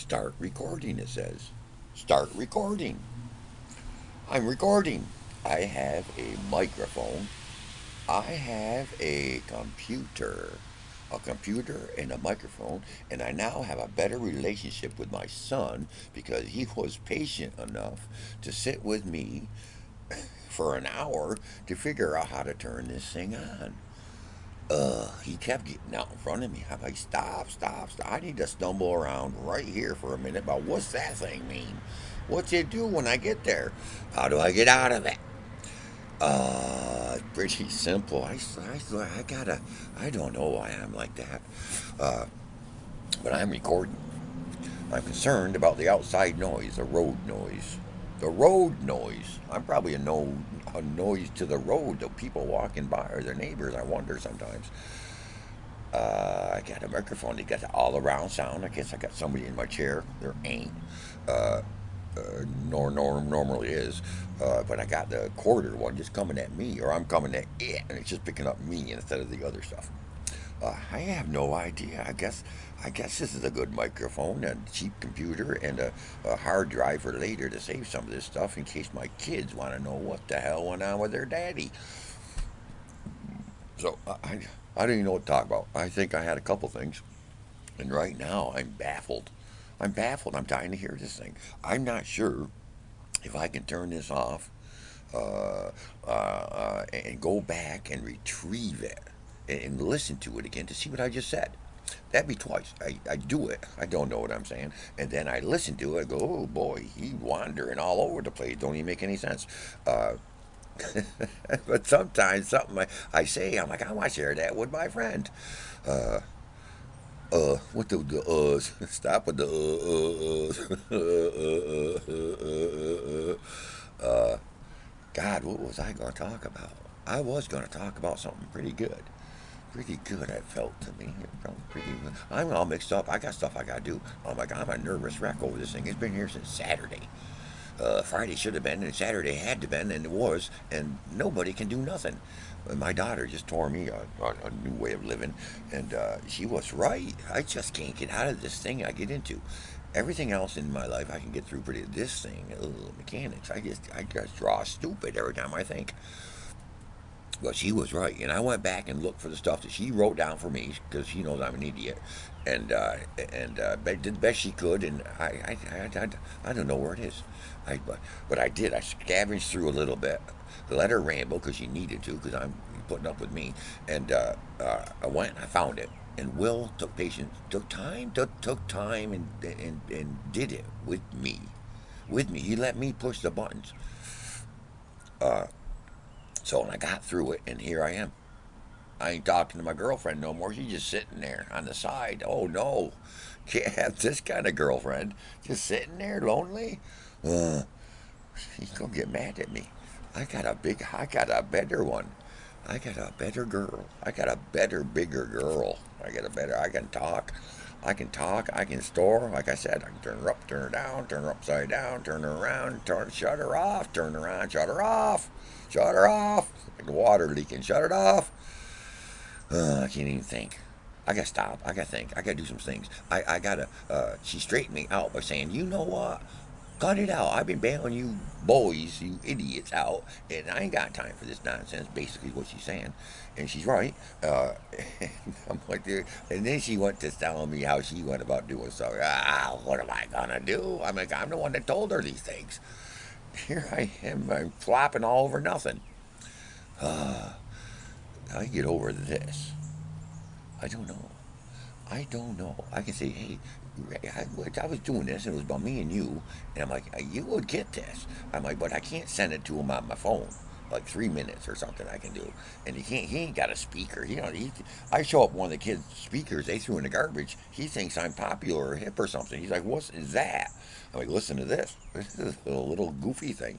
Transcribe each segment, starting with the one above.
Start recording, it says. Start recording. I'm recording. I have a microphone. I have a computer and a microphone, and I now have a better relationship with my son because he was patient enough to sit with me for an hour to figure out how to turn this thing on. He kept getting out in front of me. I'm like, stop, stop, stop. I need to stumble around right here for a minute. But what's that thing mean? What's it do when I get there? How do I get out of it? Pretty simple. I don't know why I'm like that. Uh, but I'm recording. I'm concerned about the outside noise, the road noise. The road noise. I'm probably a noise to the road, the people walking by or their neighbors. I wonder sometimes. I got a microphone. They got the all around sound. I guess I got somebody in my chair. There ain't. Uh, Normally is. But I got the quarter one just coming at me, or I'm coming at it, and it's just picking up me instead of the other stuff. I have no idea. I guess this is a good microphone, a cheap computer, and a hard drive for later to save some of this stuff in case my kids want to know what the hell went on with their daddy. So I don't even know what to talk about. I think I had a couple things, and right now I'm baffled. I'm baffled. I'm dying to hear this thing. I'm not sure if I can turn this off and go back and retrieve it and listen to it again to see what I just said. That'd be twice. I do it. I don't know what I'm saying. And then I listen to it. I go, oh boy, he's wandering all over the place. Don't even make any sense. Uh, but sometimes something I say, I'm like, I want to share that with my friend. Uh, what the stop with the God, what was I going to talk about? I was going to talk about something pretty good. Pretty good, it felt to me. It felt pretty good. I'm all mixed up. I got stuff I got to do. Oh my God, I'm a nervous wreck over this thing. It's been here since Saturday. Friday should have been, and Saturday had to been, and it was, and nobody can do nothing. My daughter just tore me a new way of living, and she was right. I just can't get out of this thing I get into. Everything else in my life I can get through pretty. This thing, mechanics, I just draw stupid every time I think. But she was right, and I went back and looked for the stuff that she wrote down for me because she knows I'm an idiot, and did the best she could. And I don't know where it is, but I did. I scavenged through a little bit, let her ramble because she needed to because I'm putting up with me, and I went and I found it. And Will took patience, took time, and did it with me, with me. He let me push the buttons. Uh, so I got through it, and here I am. I ain't talking to my girlfriend no more. She's just sitting there on the side. Oh no, can't have this kind of girlfriend. Just sitting there lonely. Uh, she's gonna get mad at me. I got a better one. I got a better girl. I got a better, bigger girl. I can talk. I can talk. I can store. Like I said, I can turn her up, turn her down, turn her upside down, turn her around, shut her off, turn her around, shut her off, shut her off. Like the water leaking, shut it off. I can't even think. I gotta stop. I gotta think. I gotta do some things. I gotta. She straightened me out by saying, "You know what? Cut it out. I've been bailing you boys, you idiots, out, and I ain't got time for this nonsense." Basically, what she's saying, and she's right. And I'm like, dude. And then she went to telling me how she went about doing stuff. What am I gonna do? I'm like, I'm the one that told her these things. Here I am. I'm flopping all over nothing. I get over this. I don't know. I don't know. I can say, hey, I was doing this, and it was about me and you, and I'm like, you would get this. I'm like, but I can't send it to him on my phone. Like 3 minutes or something I can do, and he can't. He ain't got a speaker. I show up one of the kids' speakers they threw in the garbage. He thinks I'm popular or hip or something. He's like, "What is that?" I'm like, "Listen to this. This is a little goofy thing."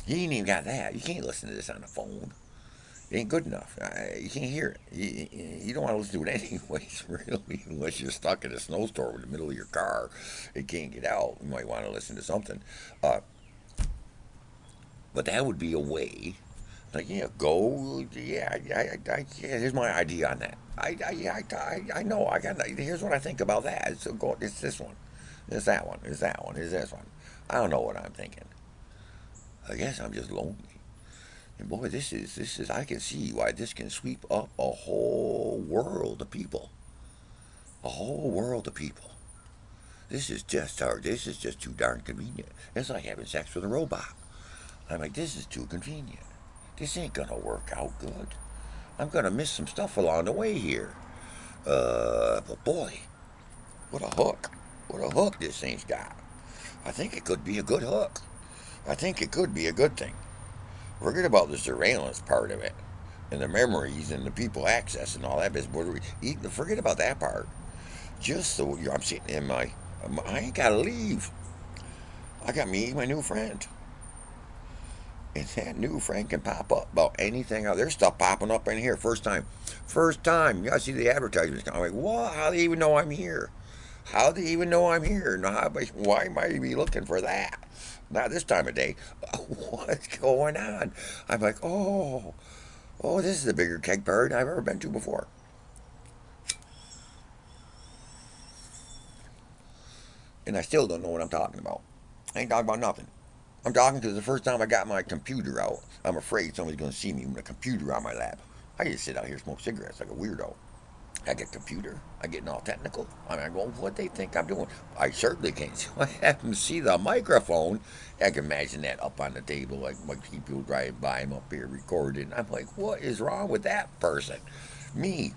He ain't even got that. You can't listen to this on the phone. It ain't good enough. You can't hear it. You don't want to listen to it anyways, really, unless you're stuck in a snowstorm in the middle of your car. It can't get out. You might want to listen to something. Uh, but that would be a way. Like, yeah, go. Yeah, here's my idea on that. I know. Here's what I think about that. So go. It's this one. It's that one. It's that one. It's this one. I don't know what I'm thinking. I guess I'm just lonely. And boy, this is. I can see why this can sweep up a whole world of people. A whole world of people. This is just hard. This is just too darn convenient. It's like having sex with a robot. I'm like, this is too convenient. This ain't gonna work out good. I'm gonna miss some stuff along the way here. But boy, what a hook. What a hook this thing's got. I think it could be a good hook. I think it could be a good thing. Forget about the surveillance part of it and the memories and the people access and all that business. Forget about that part. Just so I'm sitting in I ain't gotta leave. I got me my new friend. And that new friend can pop up about anything out. There's stuff popping up in here. First time. First time. You gotta see the advertisements. I'm like, what? How do they even know I'm here? How do they even know I'm here? Why am I be looking for that? Not this time of day. What's going on? I'm like, this is a bigger keg party I've ever been to before. And I still don't know what I'm talking about. I ain't talking about nothing. I'm talking because the first time I got my computer out, I'm afraid somebody's going to see me with a computer on my lap. I just sit out here and smoke cigarettes like a weirdo. I get computer. I getting all technical. I go, what they think I'm doing? I certainly can't. So I have them see the microphone. I can imagine that up on the table, like people driving by him up here recording. I'm like, what is wrong with that person? Me,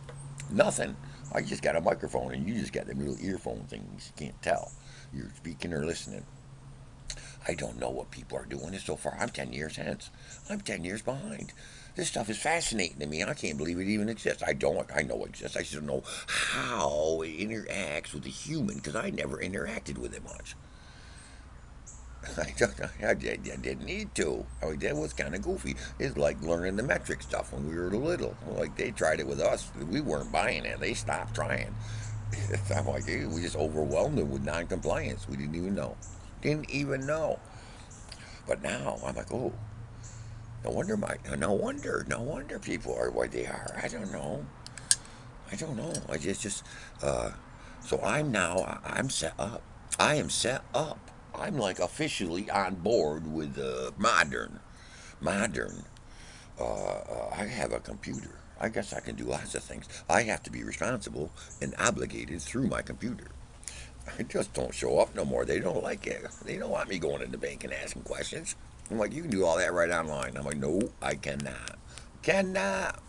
nothing. I just got a microphone, and you just got them little earphone things. You can't tell you're speaking or listening. I don't know what people are doing. And so far, I'm 10 years hence. I'm 10 years behind. This stuff is fascinating to me. I can't believe it even exists. I know it exists. I just don't know how it interacts with a human because I never interacted with it much. I didn't need to. I mean, that was kind of goofy. It's like learning the metric stuff when we were little. Like they tried it with us. We weren't buying it. They stopped trying. I'm like, hey, we just overwhelmed them with non-compliance. We didn't even know. Didn't even know. But now I'm like, oh, no wonder people are what they are. I don't know. I just, so I'm set up. I am set up. I'm like officially on board with modern. I have a computer. I guess I can do lots of things. I have to be responsible and obligated through my computer. I just don't show up no more. They don't like it. They don't want me going in the bank and asking questions. I'm like, you can do all that right online. I'm like, no, I cannot. Cannot.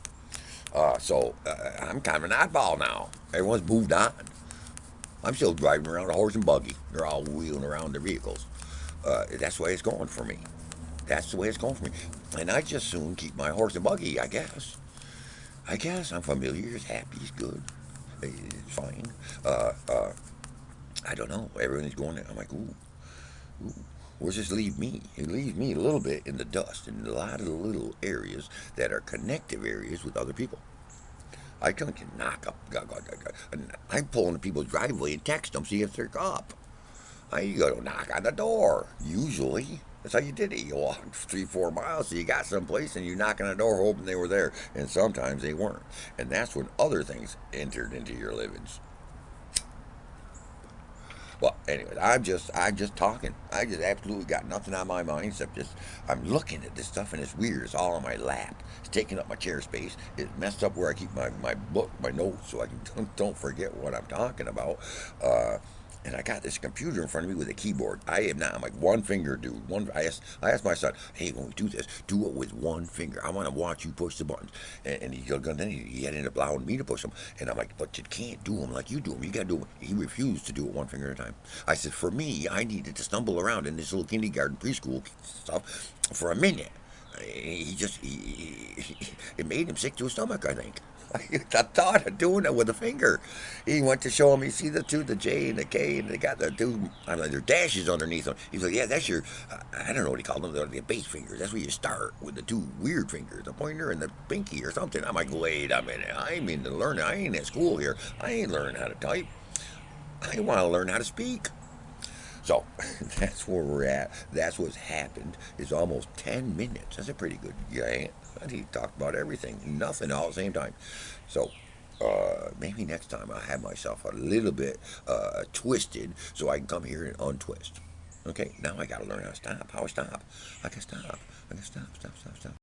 I'm kind of an oddball now. Everyone's moved on. I'm still driving around a horse and buggy. They're all wheeling around their vehicles. That's the way it's going for me. That's the way it's going for me. And I just soon keep my horse and buggy, I guess. I'm familiar. It's happy. It's good. It's fine. I don't know. Everyone's going there. I'm like, ooh. Where's this leave me? It leaves me a little bit in the dust in a lot of the little areas that are connective areas with other people. I can knock up. I'm pulling to people's driveway and text them, see if they're up. You gotta knock on the door. Usually, that's how you did it. You walk 3-4 miles, so you got someplace, and you knock on the door hoping they were there. And sometimes they weren't. And that's when other things entered into your livings. Well, anyways, I'm just talking. I just absolutely got nothing on my mind except just I'm looking at this stuff and it's weird. It's all on my lap. It's taking up my chair space. It's messed up where I keep my book, my notes, so I can don't forget what I'm talking about. And I got this computer in front of me with a keyboard. I am not. I'm like one finger, dude. I asked my son, hey, when we do this, do it with one finger. I want to watch you push the buttons. And he ended up allowing me to push them. And I'm like, but you can't do them like you do them. You got to do them. He refused to do it one finger at a time. I said, for me, I needed to stumble around in this little kindergarten preschool stuff for a minute. It made him sick to his stomach, I think. I thought of doing it with a finger. He went to show him, you see the two, the J and the K, and they got the two, I don't know, their dashes underneath them. He's like, yeah, that's your, I don't know what he called them, the base fingers. That's where you start with the two weird fingers, the pointer and the pinky or something. I'm like, wait a minute, I'm into learning. I ain't at school here. I ain't learning how to type. I want to learn how to speak. So that's where we're at. That's what's happened. It's almost 10 minutes. That's a pretty good game. He talked about everything, nothing all at the same time. So Maybe next time I have myself a little bit twisted so I can come here and untwist. Okay, now I gotta learn how to stop. How to stop. I can stop. I can stop, stop, stop, stop.